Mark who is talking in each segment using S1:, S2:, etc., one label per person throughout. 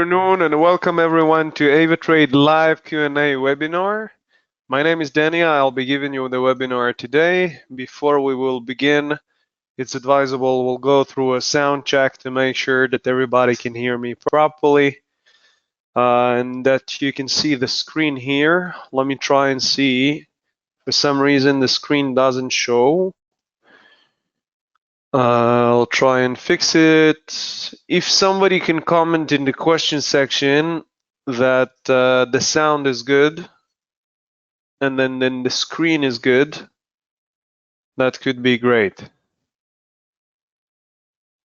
S1: afternoon and welcome everyone to AvaTrade live Q&A webinar. My name is Danny. I'll be giving you the webinar today. Before we will begin, it's advisable we'll go through a sound check to make sure that everybody can hear me properly and that you can see the screen here. Let me try and see. For some reason, the screen doesn't show. I'll try and fix it. If somebody can comment in the question section that the sound is good and then the screen is good, that could be great.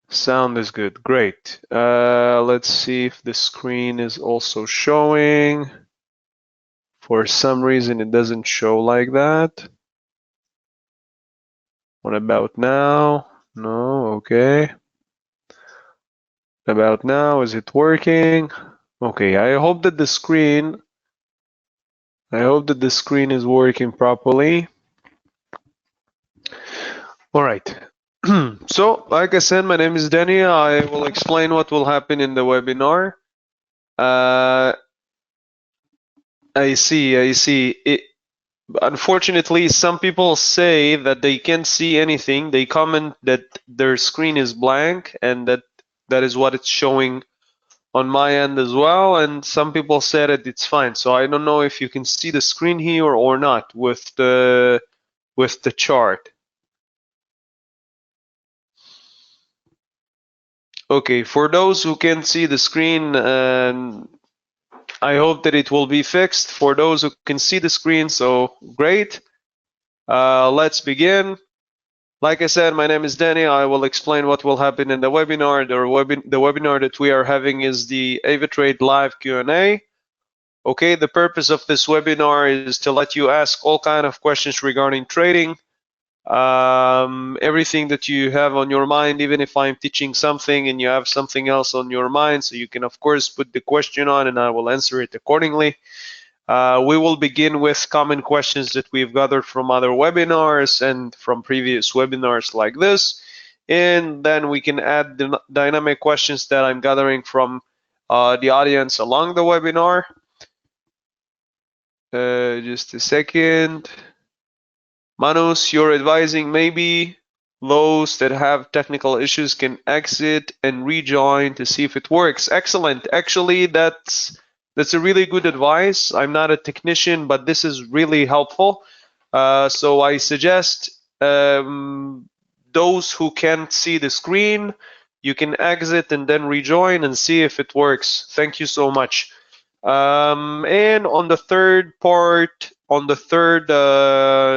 S1: Sound is good, great. Let's see if the screen is also showing. For some reason it doesn't show like that. What about now? No, okay. About now, is it working? Okay, I hope that the screen is working properly. All right. So, like I said, my name is Danny. I will explain what will happen in the webinar. I see. Unfortunately, some people say that they can't see anything. They comment that their screen is blank and that is what it's showing on my end as well, and some people said that it's fine. So I don't know if you can see the screen here or not with the chart. Okay, for those who can see the screen, I hope that it will be fixed. For those who can see the screen, so great. Let's begin. Like I said, my name is Danny. I will explain what will happen in the webinar. The webinar that we are having is the AvaTrade live Q&A. Okay, the purpose of this webinar is to let you ask all kind of questions regarding trading. Everything that you have on your mind, even if I'm teaching something and you have something else on your mind, so you can of course put the question on and I will answer it accordingly. We will begin with common questions that we've gathered from other webinars and from previous webinars like this. And then we can add the dynamic questions that I'm gathering from the audience along the webinar. Just a second. Manus, you're advising maybe those that have technical issues can exit and rejoin to see if it works. Excellent. Actually, that's a really good advice. I'm not a technician, but this is really helpful. So I suggest those who can't see the screen, you can exit and then rejoin and see if it works. Thank you so much. And on the third part, on the third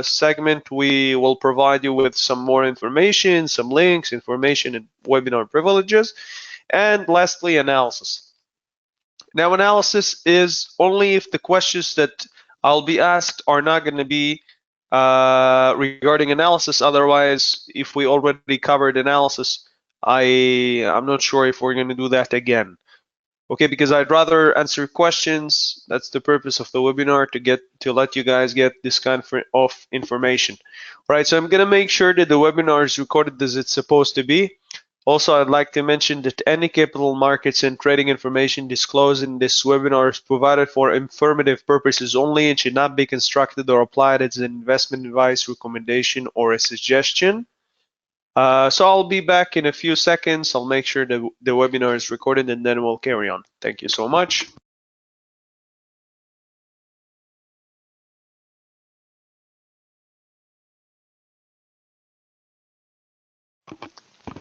S1: segment, we will provide you with some more information, some links, information, and webinar privileges. And lastly, analysis. Now, analysis is only if the questions that I'll be asked are not going to be regarding analysis. Otherwise, if we already covered analysis, I'm not sure if we're going to do that again. Okay, because I'd rather answer questions. That's the purpose of the webinar, to let you guys get this kind of information. All right, so I'm gonna make sure that the webinar is recorded as it's supposed to be. Also, I'd like to mention that any capital markets and trading information disclosed in this webinar is provided for informative purposes only and should not be constructed or applied as an investment advice, recommendation, or a suggestion. So I'll be back in a few seconds. I'll make sure that the webinar is recorded and then we'll carry on. Thank you so much.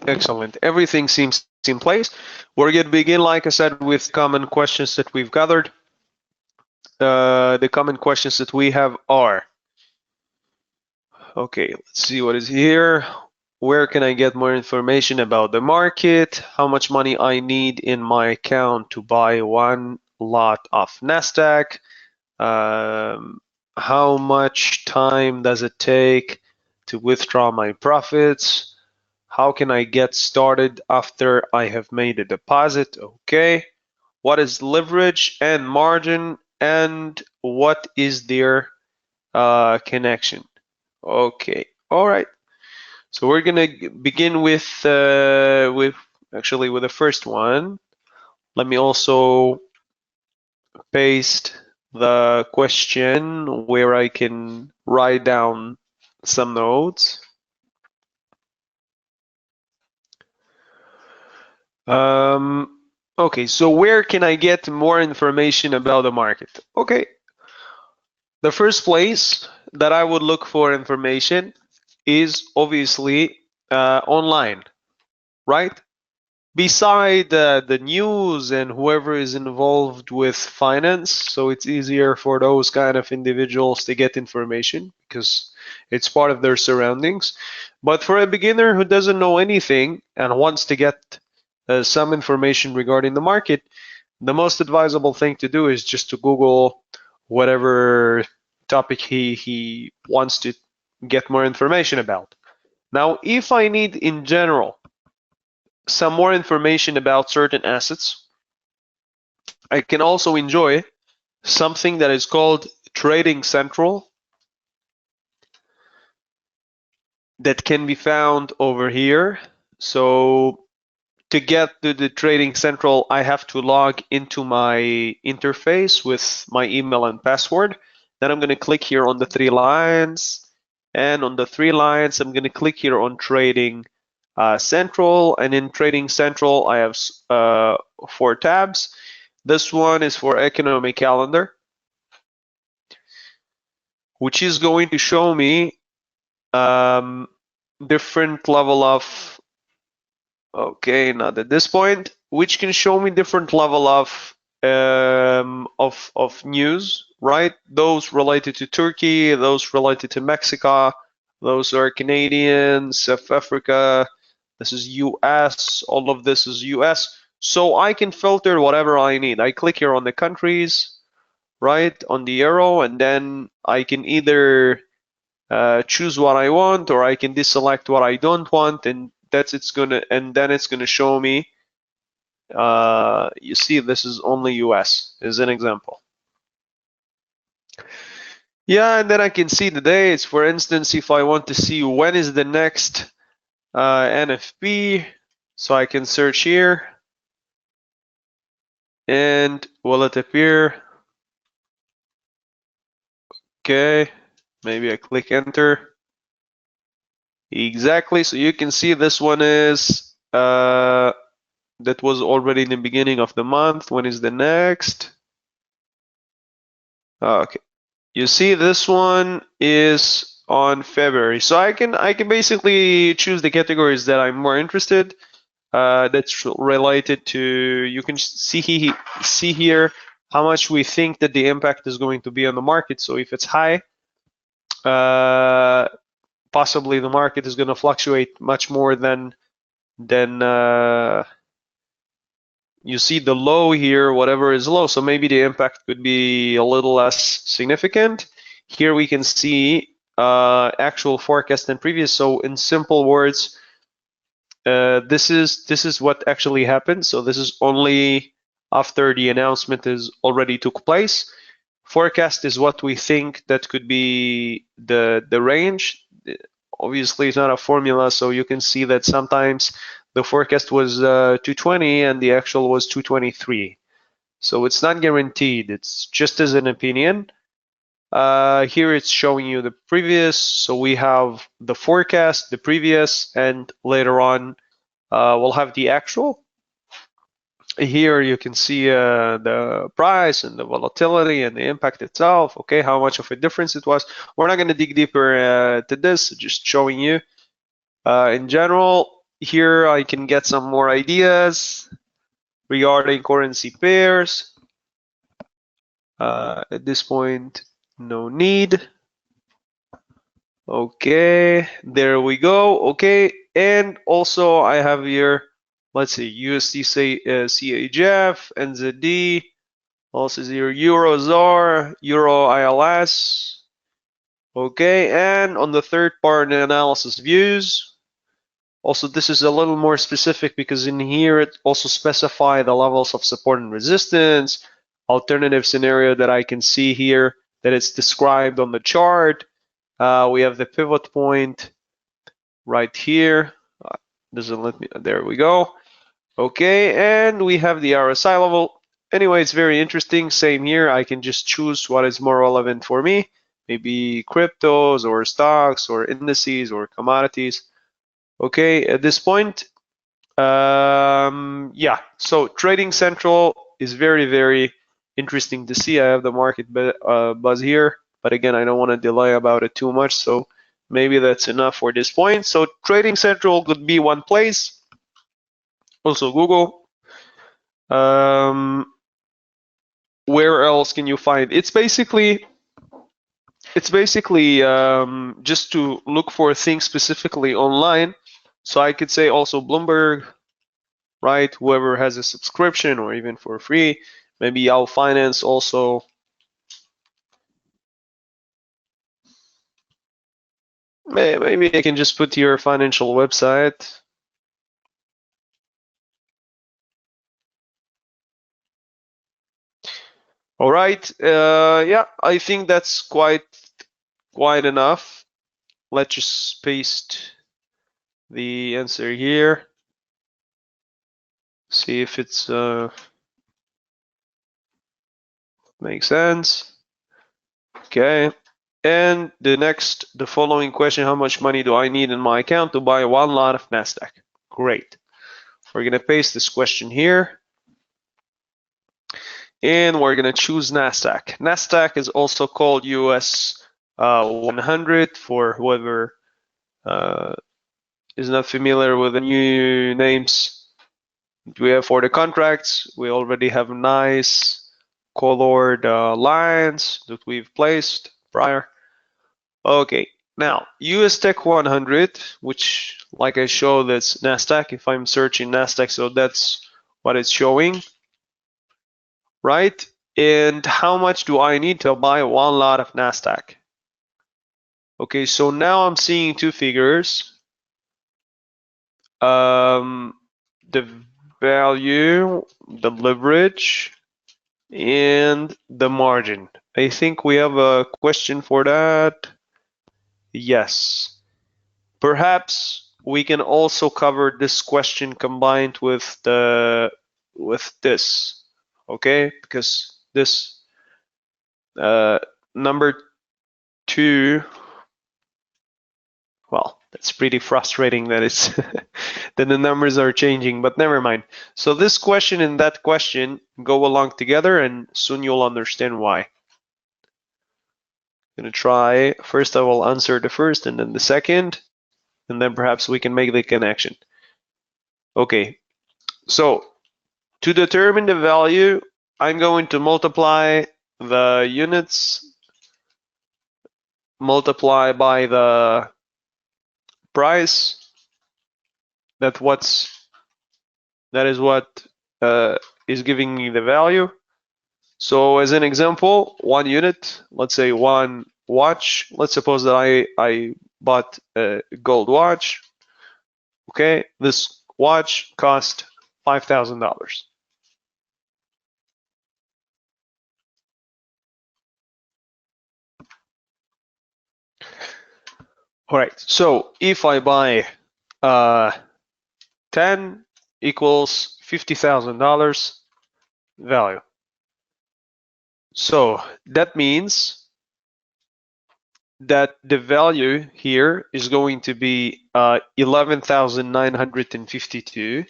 S1: Excellent. Everything seems in place. We're going to begin, like I said, with common questions that we've gathered. The common questions that we have are, okay, let's see what is here. Where can I get more information about the market? How much money I need in my account to buy one lot of Nasdaq? How much time does it take to withdraw my profits? How can I get started after I have made a deposit? Okay. What is leverage and margin, and what is their connection? Okay. All right. So we're gonna begin with the first one. Let me also paste the question where I can write down some notes. Okay, so where can I get more information about the market? Okay, the first place that I would look for information is obviously online, right? Beside the news and whoever is involved with finance, so it's easier for those kind of individuals to get information because it's part of their surroundings. But for a beginner who doesn't know anything and wants to get some information regarding the market, the most advisable thing to do is just to Google whatever topic he wants to get more information about. Now, if I need in general some more information about certain assets, I can also enjoy something that is called Trading Central that can be found over here. So to get to the Trading Central, I have to log into my interface with my email and password. Then I'm going to click here on the 3 lines. And on the 3 lines, I'm going to click here on Trading Central. And in Trading Central, I have 4 tabs. This one is for economic calendar, which is going to show me different level of, okay, not at this point, which can show me different level of news, right? Those related to Turkey, those related to Mexico, those are Canadian, South Africa, this is US, all of this is US. So I can filter whatever I need. I click here on the countries, right, on the arrow, and then I can either choose what I want, or I can deselect what I don't want, and then it's gonna show me. You see, this is only US as an example. Yeah, and then I can see the dates. For instance, if I want to see when is the next NFP, so I can search here, and will it appear? Okay, maybe I click enter. Exactly, so you can see this one is that was already in the beginning of the month. When is the next? Okay, you see this one is on February. So I can basically choose the categories that I'm more interested. That's related to, you can see here how much we think that the impact is going to be on the market. So if it's high, possibly the market is going to fluctuate much more than you see the low here, whatever is low. So maybe the impact could be a little less significant. Here we can see actual forecast and previous. So in simple words, this is what actually happened. So this is only after the announcement is already took place. Forecast is what we think that could be the range. Obviously, it's not a formula, so you can see that sometimes the forecast was 220 and the actual was 223. So it's not guaranteed. It's just as an opinion. Here it's showing you the previous. So we have the forecast, the previous, and later on we'll have the actual. Here you can see the price and the volatility and the impact itself. Okay, how much of a difference it was. We're not going to dig deeper to this, just showing you. In general, here I can get some more ideas regarding currency pairs. At this point, no need. Okay, there we go. Okay, and also I have here, let's see, USD CHF, NZD, also here Euro ZAR, Euro ILS. Okay, and on the third part, analysis views. Also, this is a little more specific because in here it also specify the levels of support and resistance, alternative scenario that I can see here that it's described on the chart. We have the pivot point right here. Doesn't let me, there we go. Okay, and we have the RSI level. Anyway, it's very interesting. Same here. I can just choose what is more relevant for me. Maybe cryptos or stocks or indices or commodities. Okay, at this point, yeah. So Trading Central is very, very interesting to see. I have the market buzz here, but again, I don't want to delay about it too much. So maybe that's enough for this point. So Trading Central could be one place. Also Google. Where else can you find? It's basically just to look for things specifically online. So I could say also Bloomberg, right? Whoever has a subscription or even for free. Maybe Yahoo Finance also. Maybe I can just put your financial website. All right. Yeah, I think that's quite enough. Let's just paste the answer here. See if it's makes sense. Okay. And the following question: how much money do I need in my account to buy one lot of Nasdaq? Great. We're gonna paste this question here. And we're going to choose NASDAQ. NASDAQ is also called US 100 for whoever is not familiar with the new names we have for the contracts. We already have nice colored lines that we've placed prior. Okay, now US Tech 100, which like I showed, that's NASDAQ. If I'm searching NASDAQ, so that's what it's showing. Right? And how much do I need to buy one lot of Nasdaq? Okay, so now I'm seeing two figures. The value, the leverage, and the margin. I think we have a question for that. Yes. Perhaps we can also cover this question combined with this. Okay, because this number 2, well, that's pretty frustrating that it's that the numbers are changing, but never mind. So this question and that question go along together, and soon you'll understand why. I'm gonna try. First, I will answer the first and then the second, and then perhaps we can make the connection. Okay, so to determine the value, I'm going to multiply the units, multiply by the price. That is what is giving me the value. So as an example, 1 unit, let's say 1 watch. Let's suppose that I bought a gold watch. Okay, this watch cost $5,000. All right, so if I buy 10 equals $50,000 value. So that means that the value here is going to be 11,952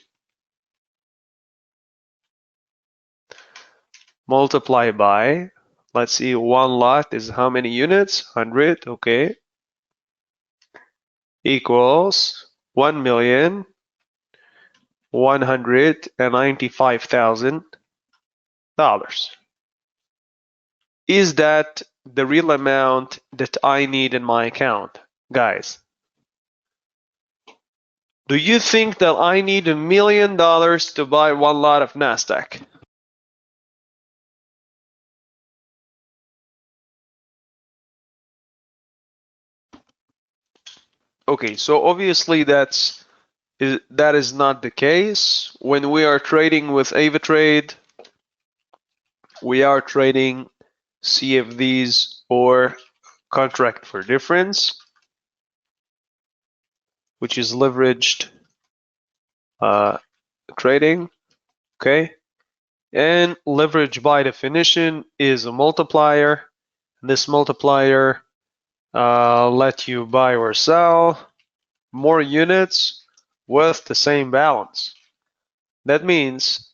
S1: multiplied by, let's see, one lot is how many units? 100, okay, equals $1,195,000. Is that the real amount that I need in my account, guys? Do you think that I need $1 million to buy one lot of Nasdaq? Okay, so obviously that is not the case. When we are trading with AvaTrade, we are trading CFDs or contract for difference, which is leveraged trading, okay? And leverage by definition is a multiplier. This multiplier let you buy or sell more units with the same balance. That means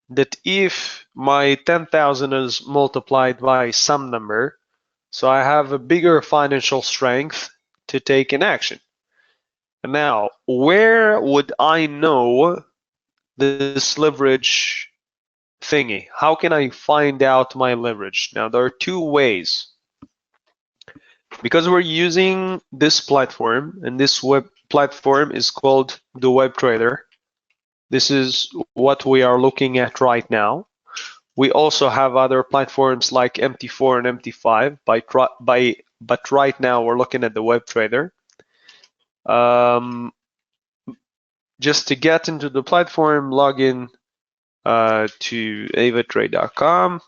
S1: that if my 10,000 is multiplied by some number, so I have a bigger financial strength to take an action. Now, where would I know this leverage thingy? How can I find out my leverage? Now, there are two ways. Because we're using this platform, and this web platform is called the Web Trader. This is what we are looking at right now. We also have other platforms like MT4 and MT5, but right now we're looking at the Web Trader. Just to get into the platform, log in to avatrade.com,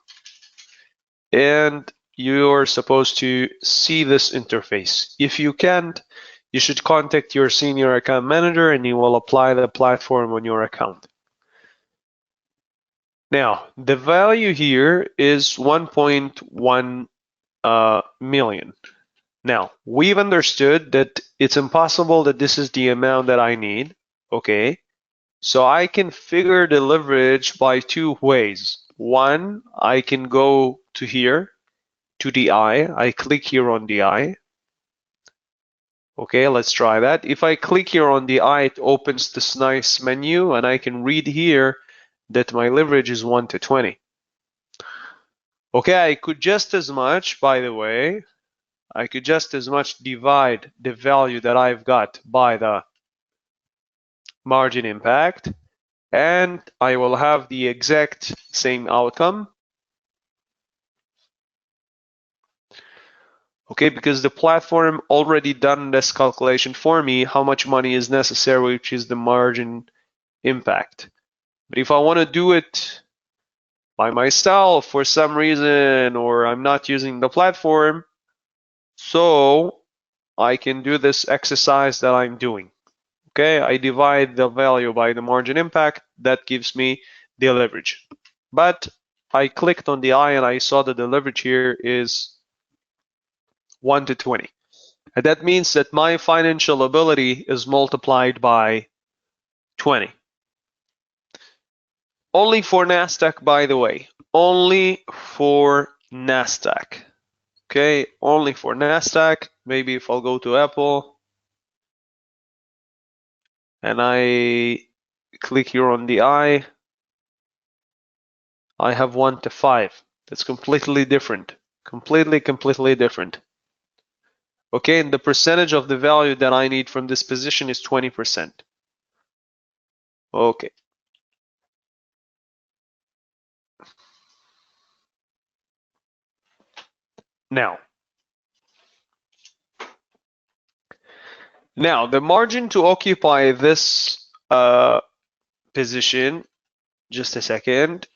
S1: and you're supposed to see this interface. If you can't, you should contact your senior account manager and he will apply the platform on your account. Now, the value here is 1.1 million. Now, we've understood that it's impossible that this is the amount that I need, okay? So I can figure the leverage by two ways. One, I can go to here, to the I click here on the I. Okay, let's try that. If I click here on the I, it opens this nice menu, and I can read here that my leverage is 1 to 20. Okay, I could just as much, by the way, I could just as much divide the value that I've got by the margin impact, and I will have the exact same outcome. Okay, because the platform already done this calculation for me, how much money is necessary, which is the margin impact. But if I want to do it by myself for some reason, or I'm not using the platform, so I can do this exercise that I'm doing. Okay, I divide the value by the margin impact, that gives me the leverage. But I clicked on the I and I saw that the leverage here is 1 to 20. And that means that my financial ability is multiplied by 20. Only for NASDAQ, by the way. Only for NASDAQ. Okay, only for NASDAQ. Maybe if I'll go to Apple and I click here on the I have 1 to 5. That's completely different. Completely different. Okay, and the percentage of the value that I need from this position is 20%. Okay. Now, the margin to occupy this position, just a second.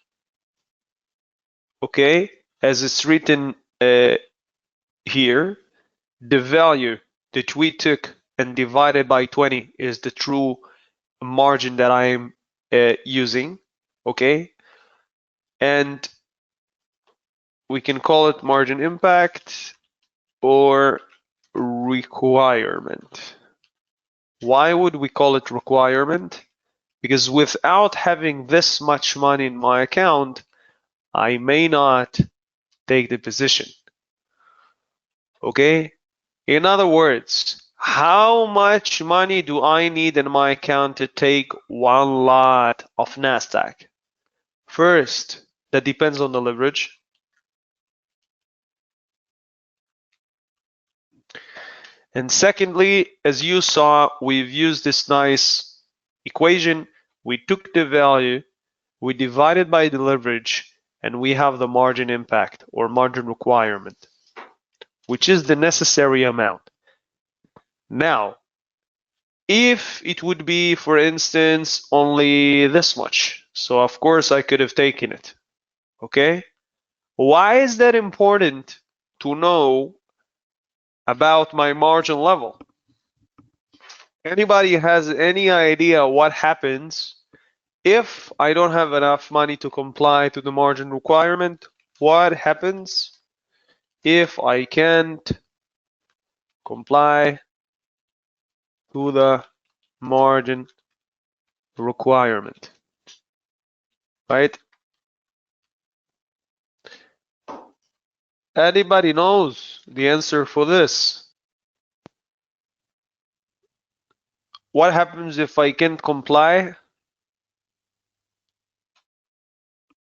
S1: Okay, as it's written here, the value that we took and divided by 20 is the true margin that I'm using, okay? And we can call it margin impact or requirement. Why would we call it requirement? Because without having this much money in my account, I may not take the position. Okay? In other words, how much money do I need in my account to take one lot of NASDAQ? First, that depends on the leverage. And secondly, as you saw, we've used this nice equation. We took the value, we divided by the leverage, and we have the margin impact or margin requirement, which is the necessary amount. Now, if it would be, for instance, only this much, so of course I could have taken it, okay? Why is that important to know about my margin level? Anybody has any idea what happens If I don't have enough money to comply to the margin requirement, what happens if I can't comply to the margin requirement, right? Anybody knows the answer for this? What happens if I can't comply?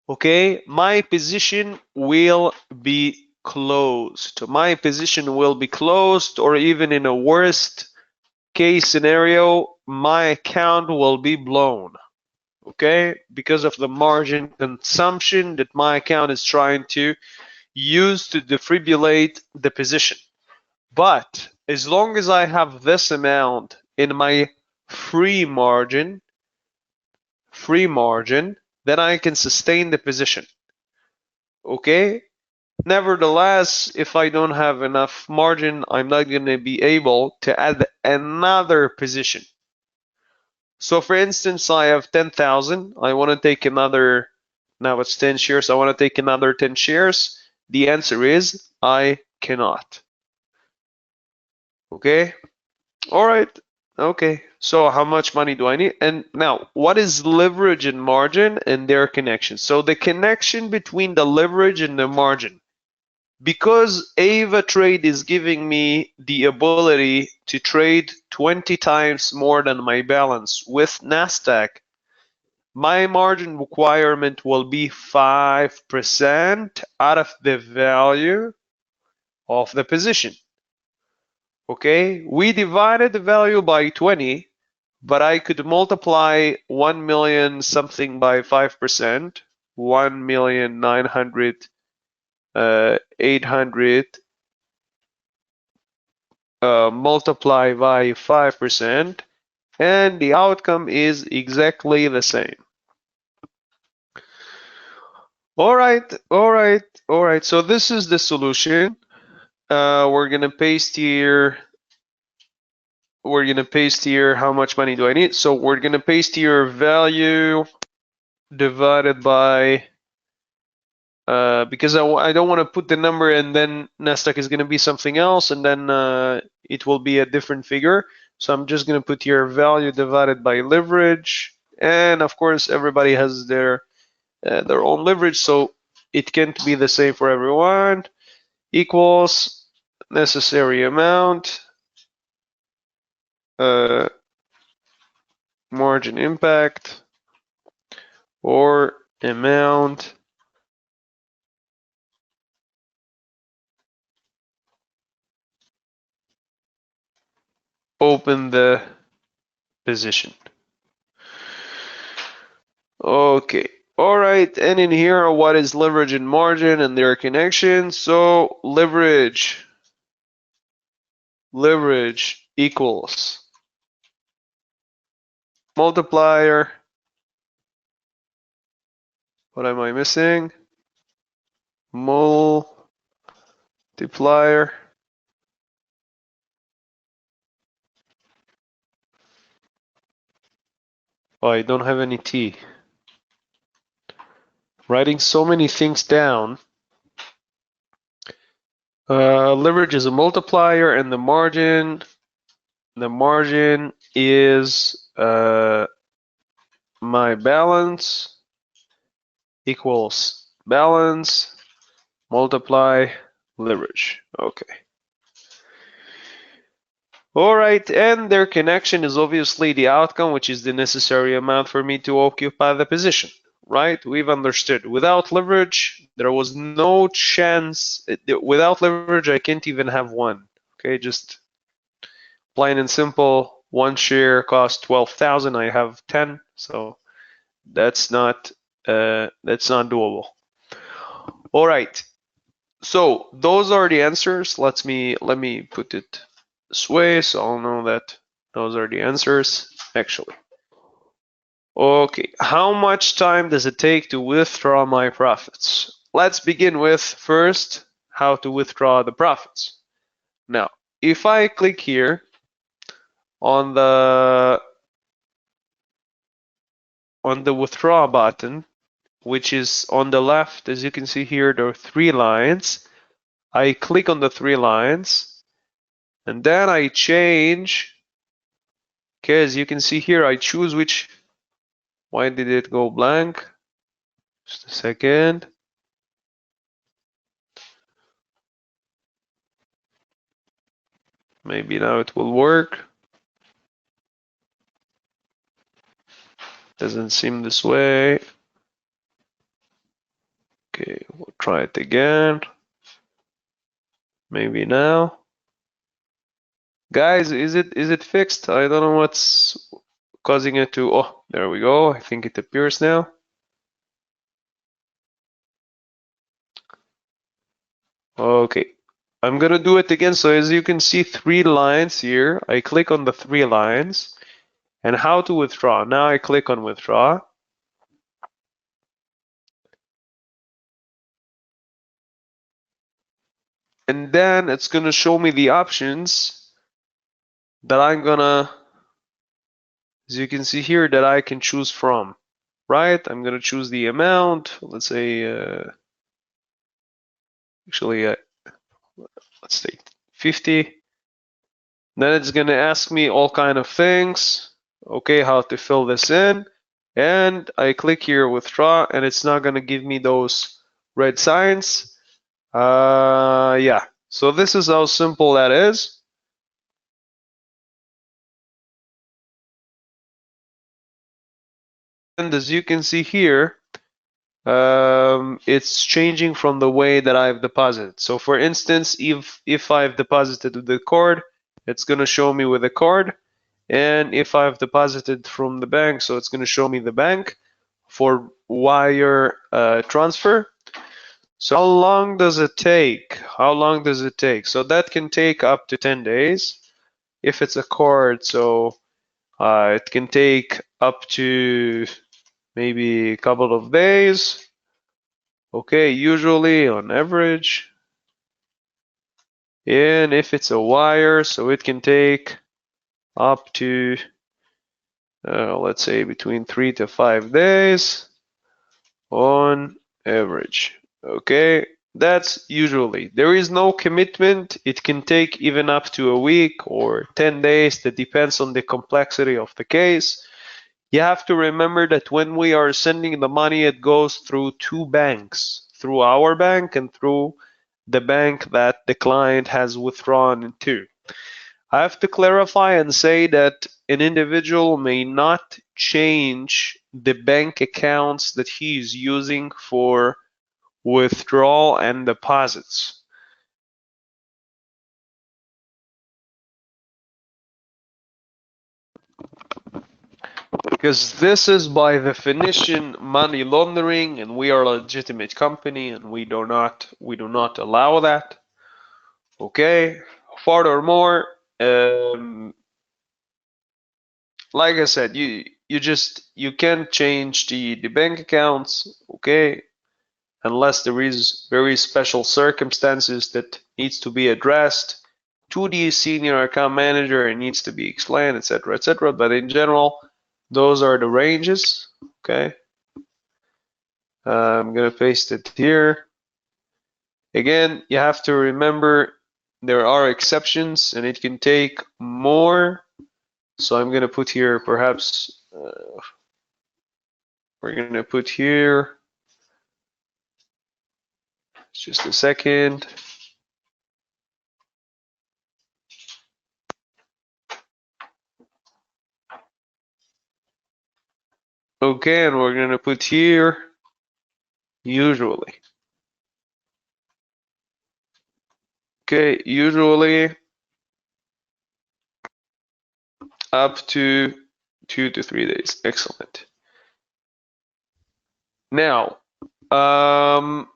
S1: Okay, my position will be closed. My position will be closed, or even in a worst case scenario, my account will be blown. Okay, because of the margin consumption that my account is trying to use to defibrillate the position. But as long as I have this amount in my free margin, then I can sustain the position. Okay? Nevertheless, if I don't have enough margin, I'm not going to be able to add another position. So for instance, I have 10,000. I want to take another, now it's 10 shares. I want to take another 10 shares. The answer is I cannot. Okay? All right. Okay. So how much money do I need? And now, what is leverage and margin and their connection? So the connection between the leverage and the margin. Because Ava Trade is giving me the ability to trade 20 times more than my balance with Nasdaq, my margin requirement will be 5% out of the value of the position. Okay, we divided the value by 20, but I could multiply 1 million something by 5%, 1,900,800 multiply by 5%, and the outcome is exactly the same. All right. So this is the solution. We're gonna paste here. How much money do I need? So we're gonna paste here value divided by because I don't want to put the number and then Nasdaq is gonna be something else, and then it will be a different figure. So I'm just gonna put here value divided by leverage, and of course everybody has their own leverage, so it can't be the same for everyone. Equals necessary amount, margin impact, or amount open the position. Okay. All right, and in here, what is leverage and margin and their connection? So leverage equals multiplier. What am I missing? Multiplier. Oh, I don't have any T. Writing so many things down. Leverage is a multiplier, and the margin is my balance equals balance multiply leverage. Okay. All right, and their connection is obviously the outcome, which is the necessary amount for me to occupy the position, right? We've understood. Without leverage, there was no chance. Without leverage, I can't even have one. Okay, just plain and simple. One share costs 12,000. I have 10, so that's not doable. All right. So those are the answers. Let me put it this way so I'll know that those are the answers actually. Okay, how much time does it take to withdraw my profits? Let's begin with first how to withdraw the profits. Now, if I click here on the on the withdraw button, which is on the left, as you can see here, there are 3 lines. I click on the 3 lines, and then I change. Okay, as you can see here, I choose which. Why did it go blank? Just a second. Maybe now it will work. Doesn't seem this way. Okay, we'll try it again. Maybe now. Guys, is it fixed? I don't know what's causing it to. Oh, there we go. I think it appears now. Okay, I'm gonna do it again. So as you can see, 3 lines here. I click on the 3 lines, and how to withdraw. Now I click on withdraw. And then it's gonna show me the options that I'm gonna, as you can see here, that I can choose from, right? I'm gonna choose the amount. Let's say, actually, let's say 50. Then it's gonna ask me all kind of things. Okay, how to fill this in. And I click here withdraw, and it's not gonna give me those red signs. Yeah, so this is how simple that is. And as you can see here, it's changing from the way that I've deposited. So for instance, if I've deposited with the card, it's going to show me with the card. And if I've deposited from the bank, so it's going to show me the bank for wire transfer. So how long does it take? How long does it take? So that can take up to 10 days. If it's a card, so it can take up to maybe a couple of days. Okay, usually on average. And if it's a wire, so it can take up to, let's say, between 3 to 5 days on average. Okay, that's usually. There is no commitment. It can take even up to a week or 10 days. That depends on the complexity of the case. You have to remember that when we are sending the money, it goes through 2 banks, through our bank and through the bank that the client has withdrawn into. I have to clarify and say that an individual may not change the bank accounts that he is using for withdrawal and deposits. Because this is by definition money laundering, and we are a legitimate company, and we do not allow that. Okay. Furthermore, like I said, you can't change the bank accounts. Okay, unless there is very special circumstances that needs to be addressed to the senior account manager and needs to be explained, etc., etc. But in general, those are the ranges. Okay, I'm gonna paste it here. Again, you have to remember there are exceptions and it can take more. So I'm gonna put here perhaps we're gonna put here just a second. Okay, and we're gonna put here usually. Okay, usually up to 2 to 3 days. Excellent. Now, how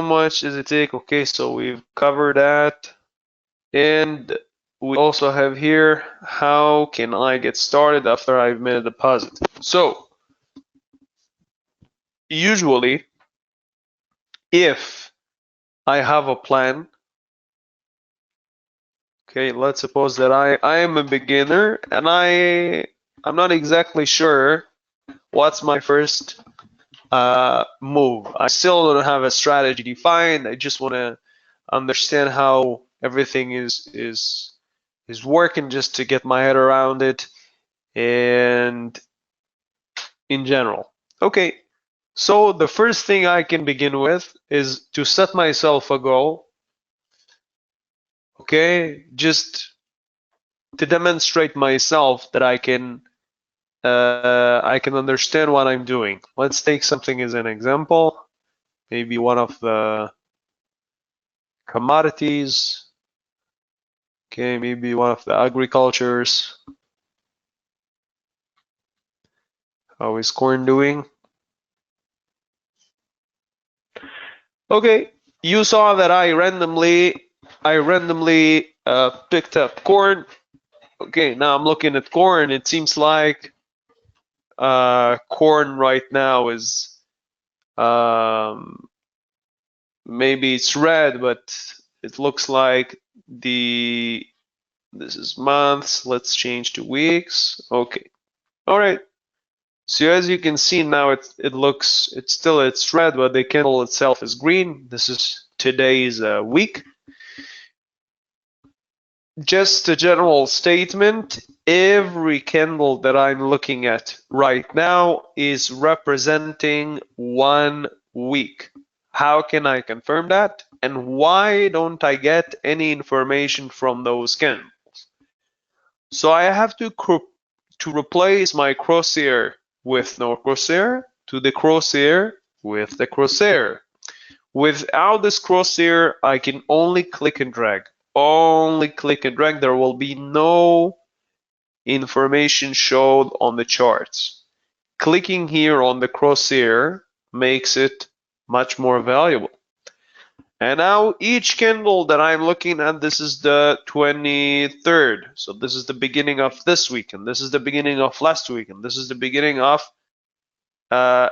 S1: much does it take? Okay, so we've covered that. And we also have here, how can I get started after I've made a deposit? So, usually, if I have a plan, okay, let's suppose that I am a beginner and I I'm not exactly sure what's my first move. I still don't have a strategy defined. I just want to understand how everything is working just to get my head around it and in general. Okay, so the first thing I can begin with is to set myself a goal. Okay, just to demonstrate myself that I can understand what I'm doing. Let's take something as an example. Maybe one of the commodities. Okay, maybe one of the agricultures. How is corn doing? Okay, you saw that I randomly picked up corn. Okay, now I'm looking at corn. It seems like corn right now is maybe it's red, but it looks like this is months. Let's change to weeks. Okay, all right. So as you can see now, it's red, but the candle itself is green. This is today's week. Just a general statement, every candle that I'm looking at right now is representing 1 week. How can I confirm that? And why don't I get any information from those candles? So I have to replace my crosshair with no crosshair to the crosshair with the crosshair. Without this crosshair, I can only click and drag. Only click and drag. There will be no information showed on the charts. Clicking here on the crosshair makes it much more valuable. And now each candle that I'm looking at, this is the 23rd. So this is the beginning of this week, and this is the beginning of last week, and this is the beginning of the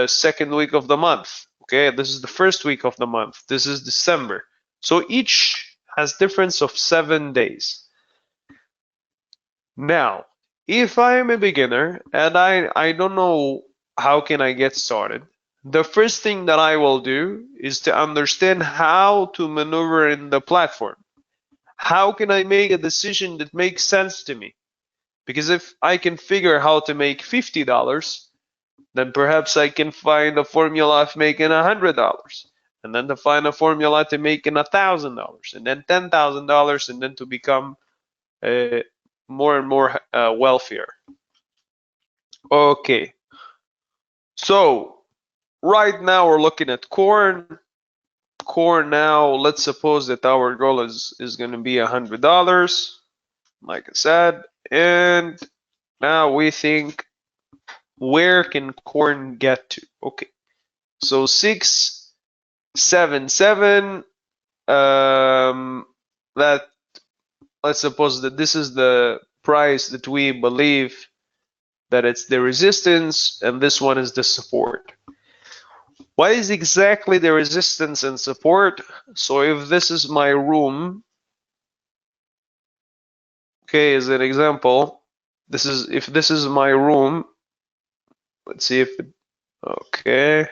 S1: second week of the month. Okay, this is the first week of the month. This is December. So each has difference of 7 days. Now, if I am a beginner and I don't know how can I get started, the first thing that I will do is to understand how to maneuver in the platform. How can I make a decision that makes sense to me? Because if I can figure how to make $50, then perhaps I can find a formula of making $100, and then to find a formula to making $1,000, and then $10,000, and then to become more and more wealthier. Okay, so right now we're looking at corn. Corn now, let's suppose that our goal is going to be $100, like I said, and now we think, where can corn get to? Okay, so 677. That, let's suppose that this is the price that we believe that it's the resistance, and this one is the support. What is exactly the resistance and support? So if this is my room, okay, as an example, if this is my room, let's see if it, okay.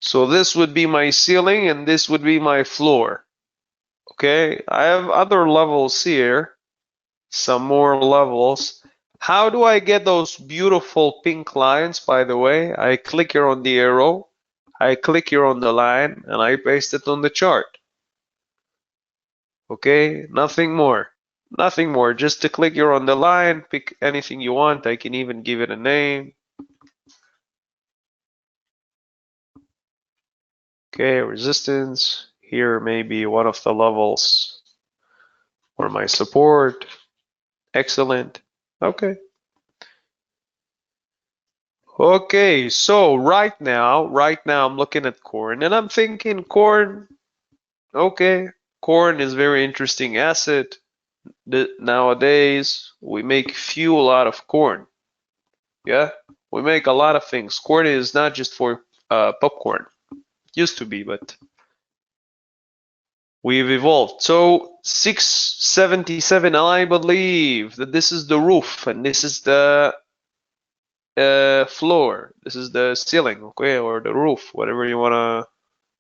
S1: So this would be my ceiling and this would be my floor. Okay, I have other levels here, some more levels. How do I get those beautiful pink lines, by the way? I click here on the arrow, I click here on the line, and I paste it on the chart. Okay, nothing more. Nothing more, just to click here on the line, pick anything you want. I can even give it a name. Okay, resistance. Here maybe one of the levels or my support. Excellent. Okay. Okay, so right now I'm looking at corn and I'm thinking corn, okay, corn is very interesting asset. Nowadays we make fuel out of corn. Yeah, we make a lot of things. Corn is not just for popcorn. Used to be, but we've evolved. So 677, I believe that this is the roof and this is the floor. This is the ceiling, okay, or the roof, whatever you want to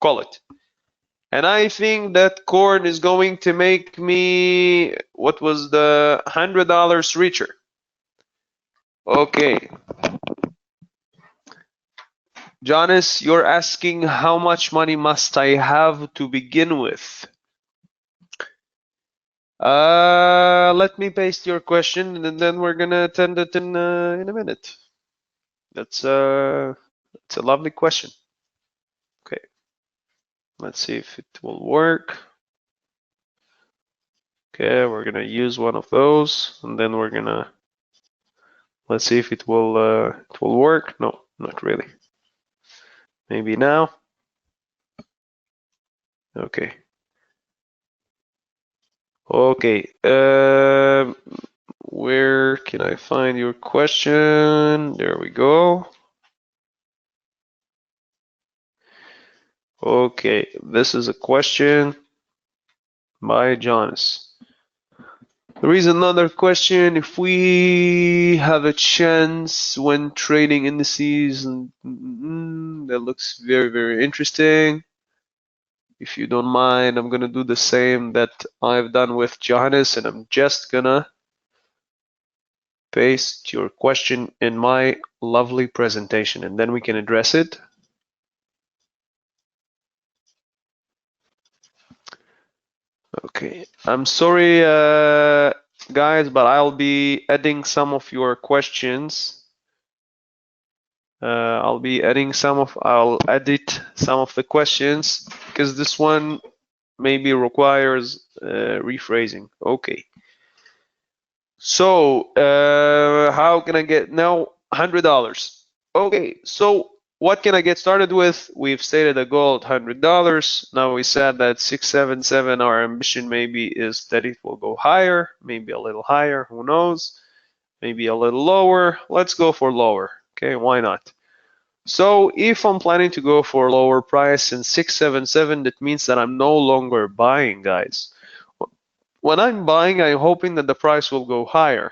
S1: call it. And I think that corn is going to make me, what was the $100 richer? Okay. Jonas, you're asking how much money must I have to begin with? Let me paste your question and then we're gonna attend it in a minute. That's it's a lovely question. Okay, let's see if it will work. Okay, we're gonna use one of those and then we're gonna let's see if it will work. No, not really. Maybe now. Okay. Okay. Where can I find your question? There we go. Okay, this is a question by Jonas. There is another question. If we have a chance when trading indices, that looks very, very interesting. If you don't mind, I'm gonna do the same that I've done with Johannes, and I'm just gonna paste your question in my lovely presentation, and then we can address it. Okay, I'm sorry, guys, but I'll be adding some of your questions. I'll edit some of the questions because this one maybe requires rephrasing. Okay. So how can I get now $100? Okay, so what can I get started with? We've stated a goal at $100. Now we said that 677, our ambition maybe is that it will go higher, maybe a little higher, who knows? Maybe a little lower. Let's go for lower. Okay, why not? So if I'm planning to go for a lower price in 677, that means that I'm no longer buying, guys. When I'm buying, I'm hoping that the price will go higher.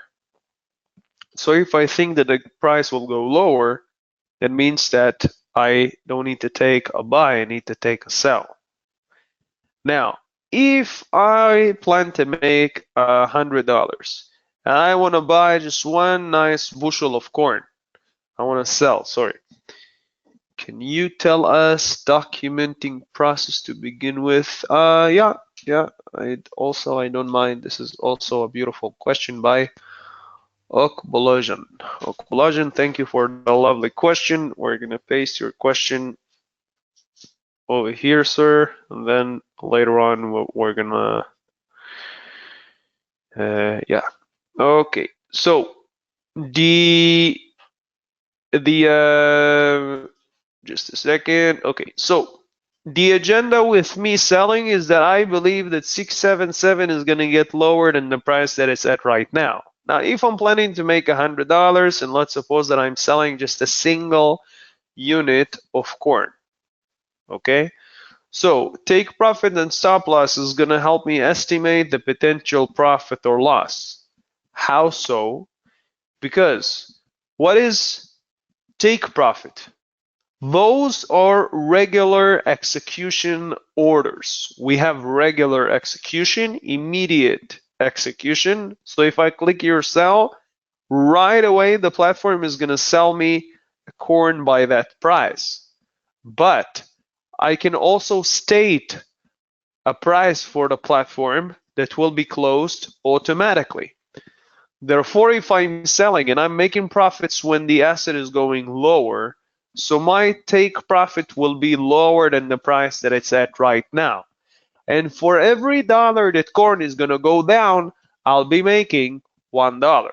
S1: So if I think that the price will go lower, that means that I don't need to take a buy, I need to take a sell. Now, if I plan to make $100 and I want to buy just one nice bushel of corn, I want to sell, sorry. Can you tell us documenting process to begin with? Yeah, I don't mind. This is also a beautiful question by Okbolojan. Okbolojan, thank you for the lovely question. We're gonna paste your question over here, sir, and then later on we're gonna, yeah. Okay, so the just a second. Okay, so the agenda with me selling is that I believe that 677 is going to get lower than the price that it's at right now. Now, if I'm planning to make $100, and let's suppose that I'm selling just a single unit of corn, okay? So take profit and stop loss is going to help me estimate the potential profit or loss. How so? Because what is take profit? Those are regular execution orders. We have regular execution, immediate execution. So if I click here sell, right away the platform is going to sell me corn by that price. But I can also state a price for the platform that will be closed automatically. Therefore, if I'm selling and I'm making profits when the asset is going lower, so my take profit will be lower than the price that it's at right now. And for every dollar that corn is going to go down, I'll be making $1.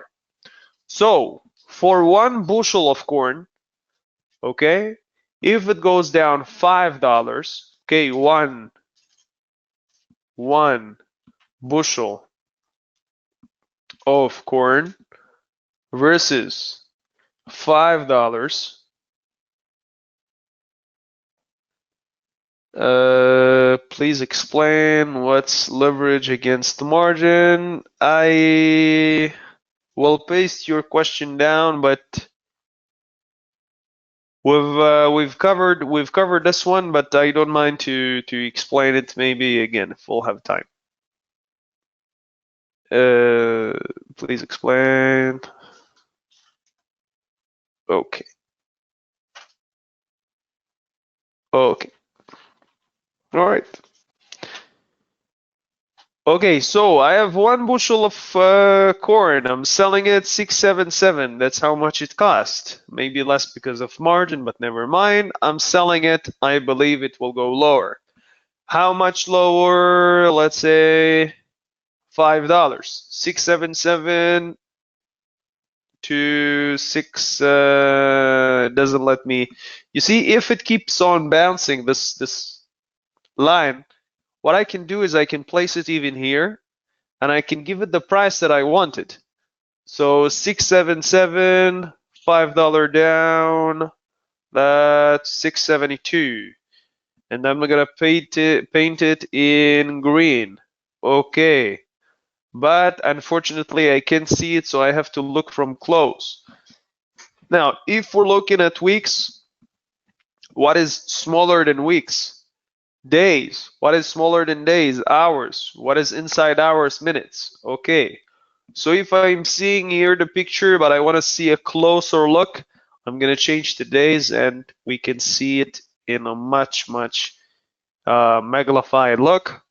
S1: So for one bushel of corn, okay, if it goes down $5, okay, one bushel of corn versus $5, Please explain what's leverage against the margin. I will paste your question down, but we've covered this one, but I don't mind to explain it maybe again if we'll have time. Please explain. Okay. Okay. All right. Okay, so I have 1 bushel of corn. I'm selling it 677. That's how much it cost. Maybe less because of margin, but never mind. I'm selling it. I believe it will go lower. How much lower? Let's say $5. 677 to 6 doesn't let me. You see, if it keeps on bouncing this line, what I can do is I can place it even here, and I can give it the price that I wanted. So 677, $5 down, that's 672. And I'm gonna paint it in green. Okay. But unfortunately I can't see it, so I have to look from close. Now, if we're looking at weeks, what is smaller than weeks? Days. What is smaller than days? Hours. What is inside hours? Minutes. Okay. So if I'm seeing here the picture, but I want to see a closer look, I'm going to change the days and we can see it in a much magnified look.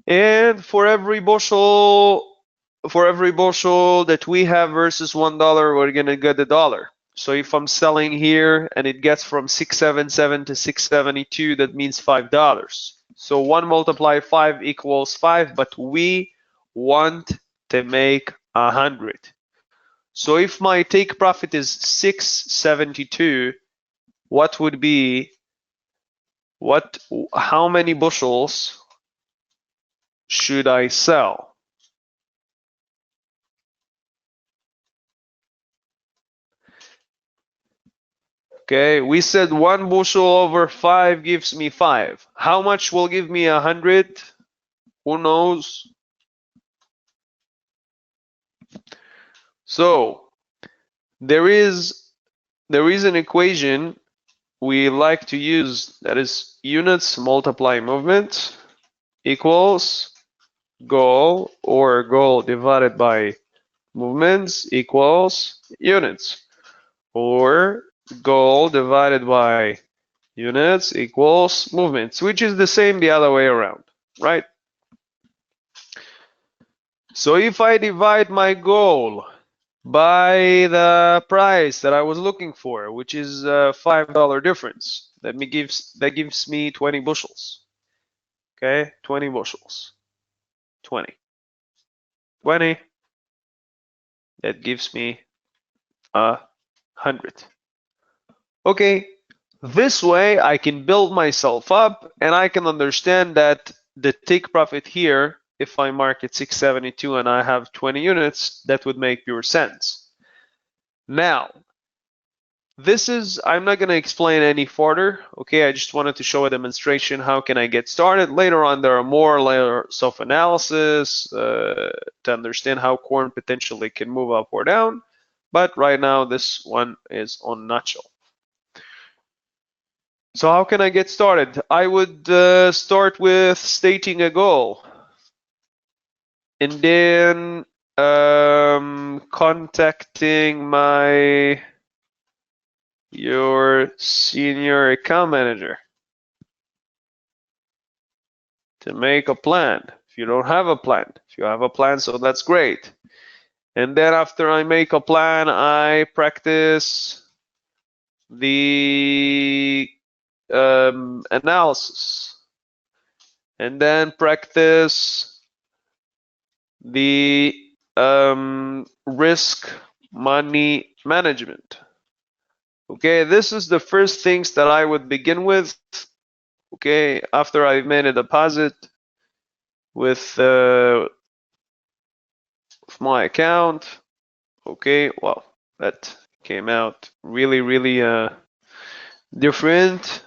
S1: And for every bushel that we have versus $1, we're going to get $1. So if I'm selling here and it gets from 677 to 672, that means $5. So 1 multiplied 5 equals 5, but we want to make 100. So if my take profit is 672, what would be, how many bushels should I sell? Okay, we said 1 bushel over 5 gives me 5. How much will give me 100? Who knows? So there is an equation we like to use, that is units multiply movement equals goal, or goal divided by movements equals units, or goal divided by units equals movements, which is the same the other way around, right? So if I divide my goal by the price that I was looking for, which is a $5 difference, that gives me 20 bushels. Okay, 20 bushels. 20. That gives me 100. Okay, this way I can build myself up and I can understand that the take profit here, if I mark it 672 and I have 20 units, that would make pure sense. Now, I'm not going to explain any further. Okay, I just wanted to show a demonstration. How can I get started? Later on, there are more layers of analysis to understand how corn potentially can move up or down. But right now, this one is on nutshell. So how can I get started? I would start with stating a goal, and then contacting your senior account manager to make a plan. If you don't have a plan, if you have a plan, so that's great. And then after I make a plan, I practice the analysis, and then practice the risk money management. Okay, this is the first things that I would begin with. Okay, after I've made a deposit with my account. Okay, well, that came out really different.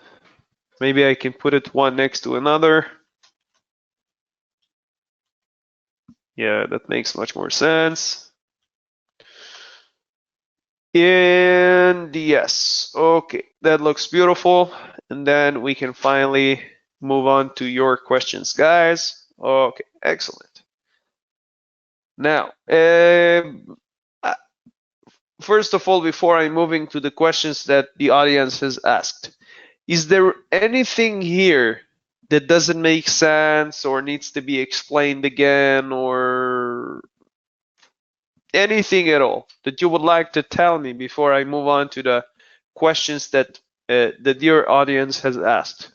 S1: Maybe I can put it one next to another. Yeah, that makes much more sense. And yes, okay, that looks beautiful. And then we can finally move on to your questions, guys. Okay, excellent. Now, first of all, before I'm moving to the questions that the audience has asked, is there anything here that doesn't make sense or needs to be explained again, or anything at all that you would like to tell me before I move on to the questions that the dear audience has asked?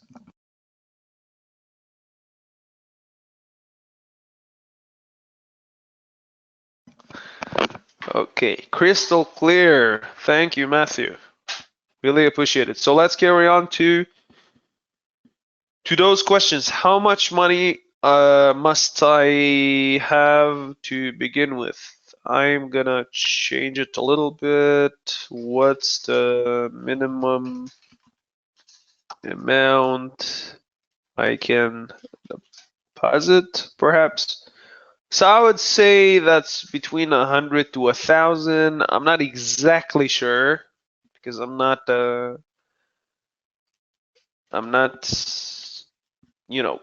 S1: Okay, crystal clear. Thank you, Matthew. Really appreciate it. So let's carry on to those questions. How much money must I have to begin with? I'm gonna change it a little bit. What's the minimum amount I can deposit, perhaps? So I would say that's between 100 to 1,000. I'm not exactly sure because I'm not, you know,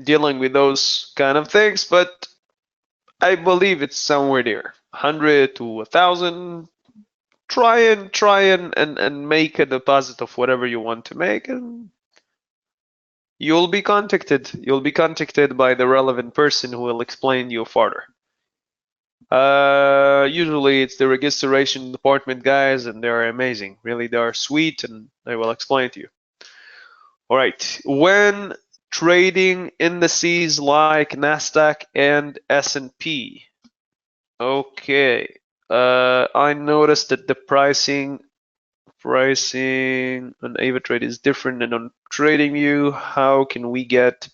S1: dealing with those kind of things, but I believe it's somewhere there, 100 to 1,000. Try and make a deposit of whatever you want to make, and you'll be contacted. You'll be contacted by the relevant person who will explain you further. Usually it's the registration department guys, and they're amazing. Really, they are sweet, and they will explain to you. All right. When trading indices like Nasdaq and S&P, okay. I noticed that the pricing on AvaTrade is different than on TradingView. How can we get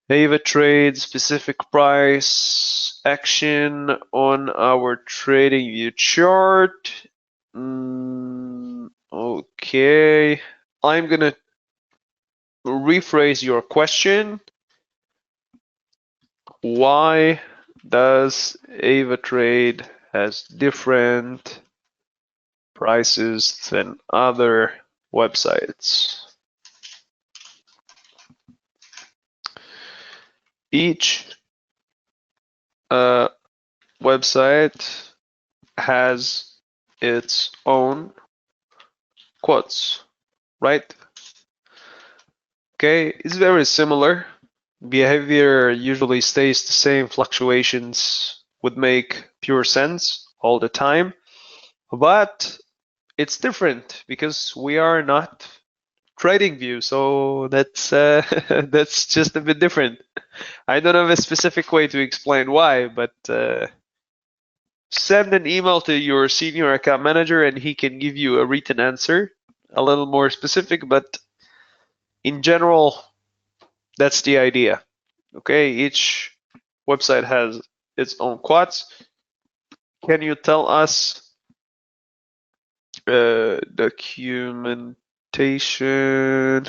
S1: AvaTrade specific price action on our TradingView chart? Okay, I'm gonna rephrase your question. Why does AvaTrade has different prices than other websites? Each website has its own quotes, right? Okay, it's very similar. Behavior usually stays the same. Fluctuations would make pure sense all the time, but it's different because we are not TradingView, so that's that's just a bit different. I don't have a specific way to explain why, but send an email to your senior account manager and he can give you a written answer, a little more specific, but in general, that's the idea. Okay, each website has its own quotes. Can you tell us documentation?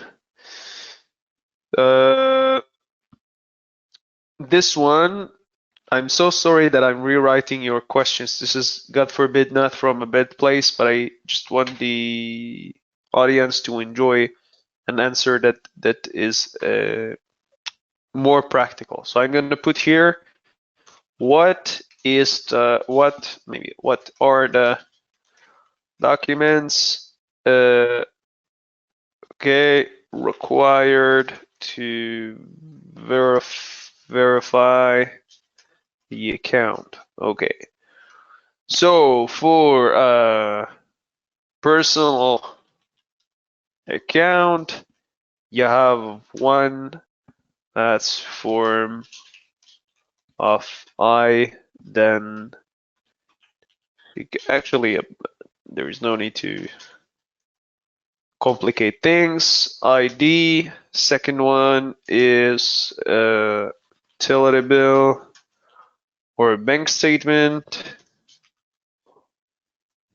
S1: This one, I'm so sorry that I'm rewriting your questions. This is, God forbid, not from a bad place, but I just want the audience to enjoy an answer that is more practical. So I'm going to put here, what are the documents okay required to verify the account? Okay, so for personal account, you have one that's form of then actually there is no need to complicate things. ID. Second one is a utility bill or a bank statement.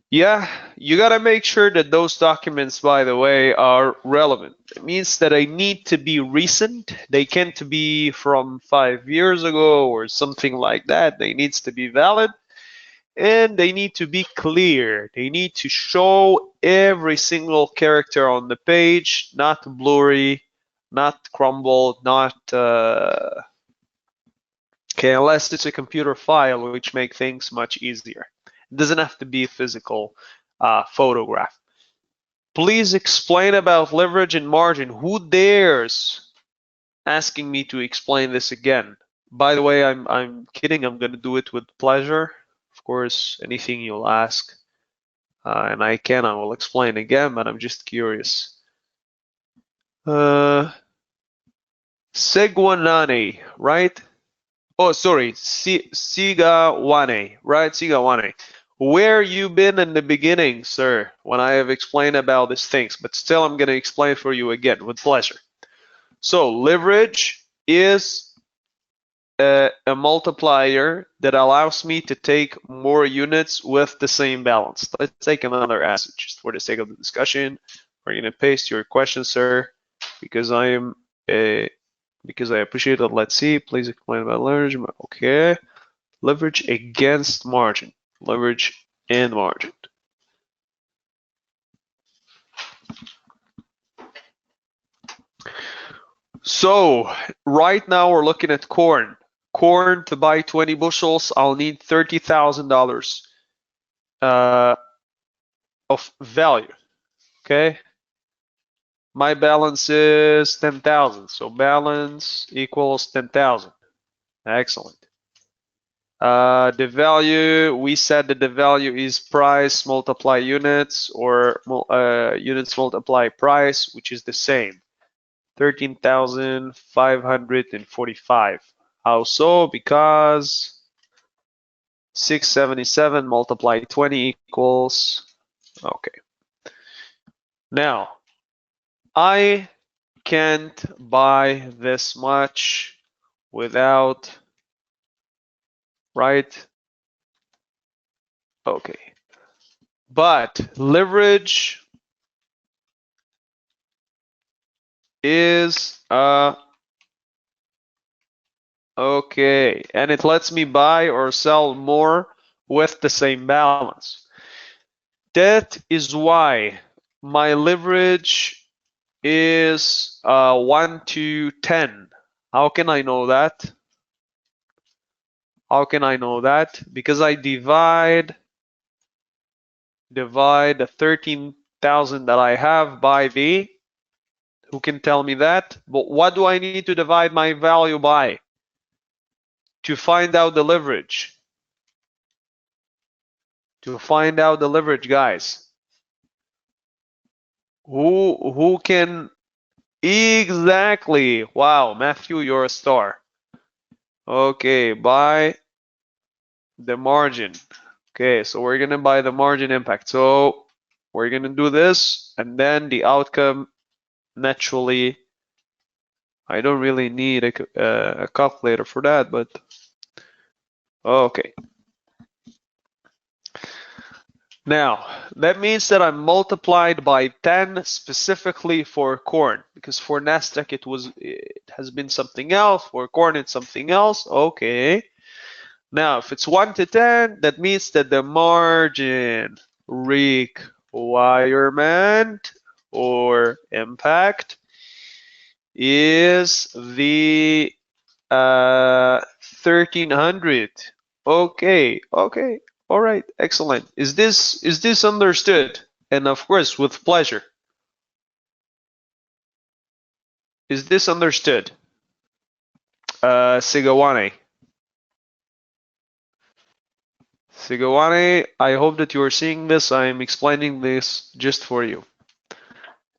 S1: Yeah, you gotta make sure that those documents, by the way, are relevant. It means that they need to be recent. They can't be from 5 years ago or something like that. They needs to be valid and they need to be clear. They need to show every single character on the page, not blurry, not crumbled, not okay, unless it's a computer file, which make things much easier. It doesn't have to be a physical photograph. Please explain about leverage and margin. Who dares asking me to explain this again? By the way, I'm kidding. I'm gonna do it with pleasure. Of course, anything you'll ask, and I will explain again. But I'm just curious. Segwanane, right? Oh, sorry, Sigawane, right? Sigawane. Where you been in the beginning, sir, when I have explained about these things, but still I'm going to explain for you again with pleasure. So leverage is a multiplier that allows me to take more units with the same balance. Let's take another asset just for the sake of the discussion. We're going to paste your question, sir, because I am because I appreciate it. Let's see. Please explain about leverage. Okay. Leverage against margin. Leverage and margin. So right now we're looking at corn. Corn, to buy 20 bushels, I'll need $30,000 of value. Okay. My balance is 10,000. So balance equals 10,000. Excellent. The value, we said that the value is price multiply units, or units multiply price, which is the same. 13,545. How so? Because 677 multiplied 20 equals, okay. Now, I can't buy this much without, right? Okay. But leverage is okay, and it lets me buy or sell more with the same balance. That is why my leverage is 1 to 10. How can I know that? How can I know that? Because I divide the 13,000 that I have by the, who can tell me that? But what do I need to divide my value by to find out the leverage? To find out the leverage, guys. Who can exactly? Wow, Matthew, you're a star. Okay, by the margin. Okay, so we're gonna buy the margin impact. So we're gonna do this, and then the outcome naturally. I don't really need a calculator for that, but okay. Now, that means that I'm multiplied by 10 specifically for corn, because for Nasdaq it has been something else, for corn it's something else. Okay. Now, if it's 1 to 10, that means that the margin requirement or impact is the 1300. Okay, okay, all right, excellent. Is this understood? And of course, with pleasure. Is this understood? Sigawane. Sigawane, I hope that you are seeing this. I am explaining this just for you.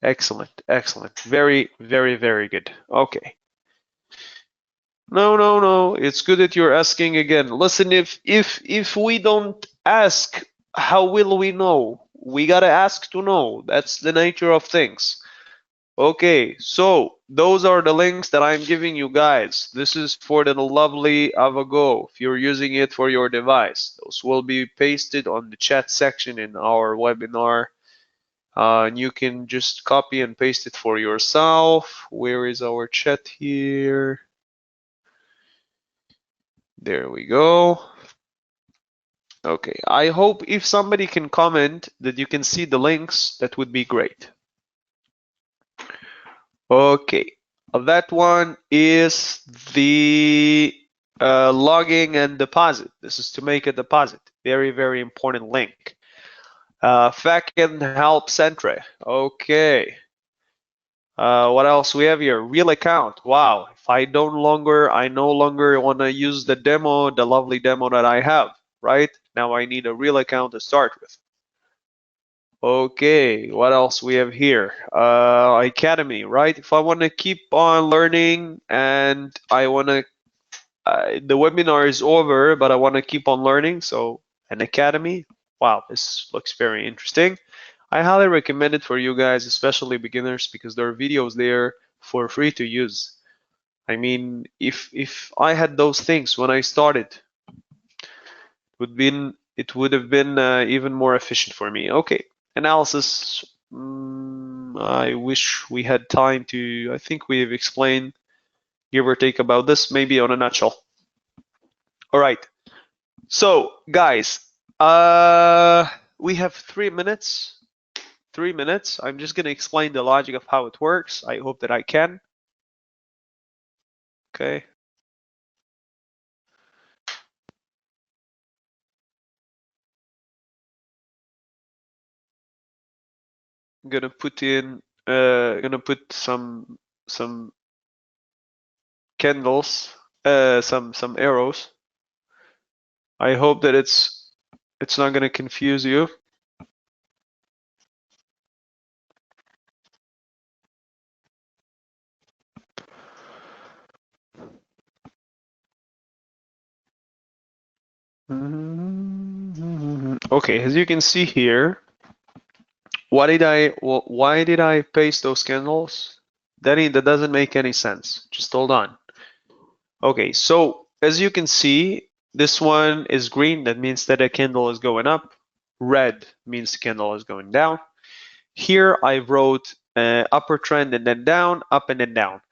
S1: Excellent, excellent. Very, very, very good. Okay. No. It's good that you're asking again. Listen, if we don't ask, how will we know? We gotta ask to know. That's the nature of things. Okay, so those are the links that I'm giving you guys. This is for the lovely AvaGo if you're using it for your device. Those will be pasted on the chat section in our webinar. And you can just copy and paste it for yourself. Where is our chat here? There we go. Okay, I hope if somebody can comment that you can see the links, that would be great. Okay, that one is the logging and deposit. This is to make a deposit. Very, very important link. FAQ and help Centre. Okay. What else we have here? Real account. Wow. If I no longer want to use the demo, the lovely demo that I have, right? Now I need a real account to start with. Okay, what else we have here? Academy, right? If I want to keep on learning and I want to, the webinar is over, but I want to keep on learning, so an academy. Wow, this looks very interesting. I highly recommend it for you guys, especially beginners, because there are videos there for free to use. I mean, if I had those things when I started, it would have been even more efficient for me. Okay, analysis. I wish we had time to. I think we've explained, give or take, about this, maybe on a nutshell. All right. So, guys, we have 3 minutes. 3 minutes. I'm just going to explain the logic of how it works. I hope that I can. Okay. I'm gonna put in. Gonna put some candles. Some arrows. I hope that it's not gonna confuse you. Okay, as you can see here, why did I paste those candles? That doesn't make any sense. Just hold on. Okay, so as you can see, this one is green. That means that a candle is going up. Red means the candle is going down. Here I wrote upper trend and then down, up and then down.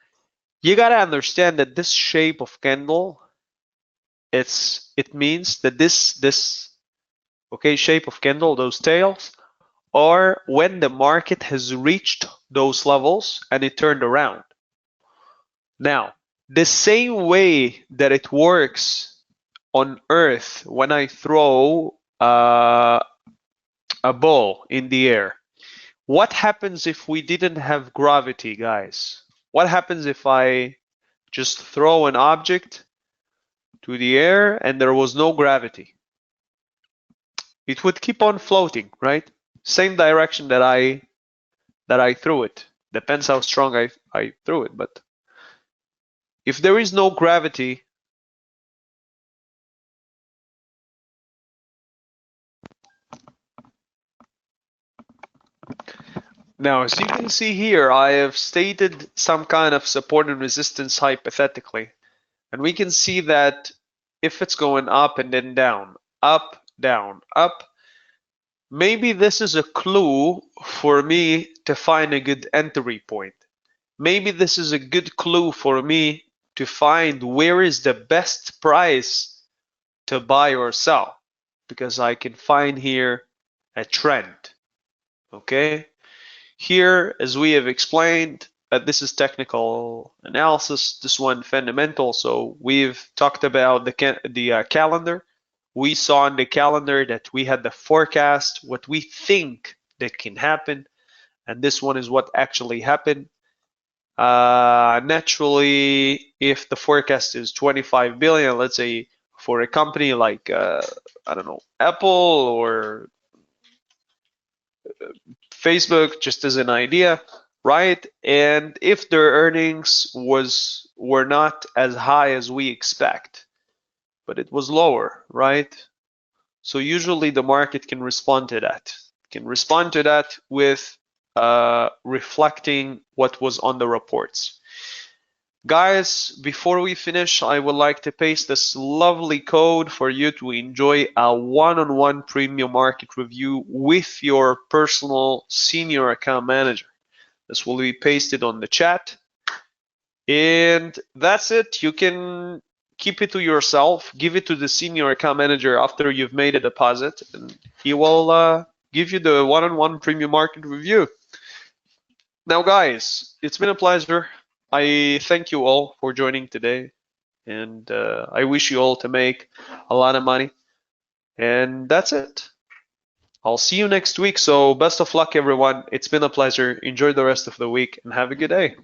S1: You gotta understand that this shape of candle, it means that this shape of candle, those tails, are when the market has reached those levels and it turned around. Now, the same way that it works on Earth when I throw a ball in the air, what happens if we didn't have gravity, guys? What happens if I just throw an object to the air and there was no gravity? It would keep on floating, right? Same direction that I threw it. Depends how strong I threw it, but if there is no gravity, now as you can see here, I have stated some kind of support and resistance hypothetically, and we can see that if it's going up and then down, up, down, up, maybe this is a clue for me to find a good entry point. Maybe this is a good clue for me to find where is the best price to buy or sell, because I can find here a trend. Okay, here, as we have explained, this is technical analysis, this one fundamental. So we've talked about the calendar. We saw in the calendar that we had the forecast, what we think that can happen, and this one is what actually happened. Naturally, if the forecast is 25 billion, let's say for a company like I don't know, Apple or Facebook, just as an idea, right? And if their earnings were not as high as we expect, but it was lower, right? So usually the market can respond to that. Can respond to that with reflecting what was on the reports. Guys, before we finish, I would like to paste this lovely code for you to enjoy a one-on-one premium market review with your personal senior account manager. This will be pasted on the chat. And that's it. You can keep it to yourself, give it to the senior account manager after you've made a deposit, and he will give you the one-on-one premium market review. Now, guys, it's been a pleasure. I thank you all for joining today, and I wish you all to make a lot of money. And that's it. I'll see you next week. So best of luck, everyone. It's been a pleasure. Enjoy the rest of the week and have a good day.